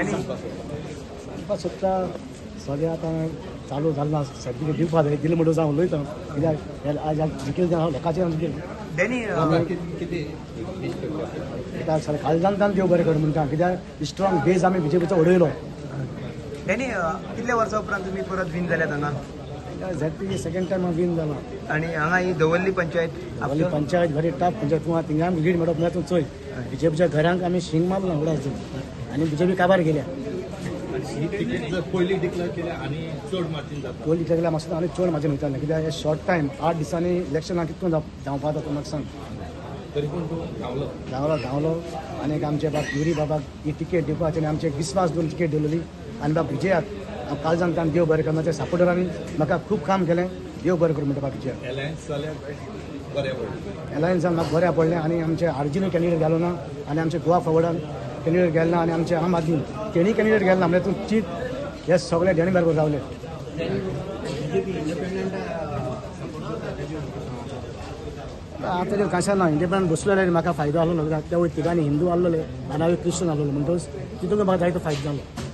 सांगपाक सोदता सगळें आतां चालू जालें ना सर्टिफिकेट दिवपाक जाय दिलें म्हणटूच हांव उलयतां कित्याक आज जिखील हांव लोकांचें कित्याक सगळें काळजांतल्यान देव बरें कर म्हणटा कित्याक स्ट्रॉंग बेज आमी बीजेपीचो उडयलो. कितल्या वर्सां उपरांत तुमी परत विन जाल्यात हांगा? झॅडपी सेकंड टायम हांव विन जाला. आनी हांगा ही दवर्ली पंचायत आपली पंचायत व्हेरी टफ पंचायत तूं थिंगा आमी लीड मेळप ना तूं चोय बीजेपीच्या घरांक आमी शिंग मारला उडाच आनी बीजेपी काबार गेल्या. पयलीं डिक्लेअर केल्या आनी चड मार्जीन जाता. पयलीं डिक्लेअर केल्या मातशें आनी चड मार्जीन वयतालें कित्याक हे शॉर्ट टायम 8 दिसांनी इलेक्शनाक कितको धांवपा जाता म्हाका सांग. तरी पूण तूं धांवलो आनी आमचे बाब युरी बाबाक ही तिकेट दिवपाची आनी आमचे विस्वास दोन तिकेट दिलेली आनी बाब विजयाक हांव काळजांतल्यान देव बरें कर म्हाज्या सपोर्टरांनी म्हाका खूब काम केलें देव बरें करूं म्हणटा बाब विजयाक. एलायन्स जाल्यार बरें पडलें. एलायन्सान म्हाका बरें पडलें आनी आमचे आर्जीनूय कॅन्डिडेट गेलो ना आनी आमचे गोवा फॉवर्डान कॅन्डिडेट गेलो ना आनी आमचे आम आदमी तेणी कॅन्डिडेट गेलो ना म्हणजे तूं चीत हे सगळे डेणी बरोबर रावले. आतां तेजेर कांय ना इंडिपेंडंट बसलो जाल्यार म्हाका फायदो आसलो त्या वयर तिगांनी हिंदू आसलोले आनी हांवें क्रिश्चन आसलोले म्हणटच तितून म्हाका जायतो फायदो जालो.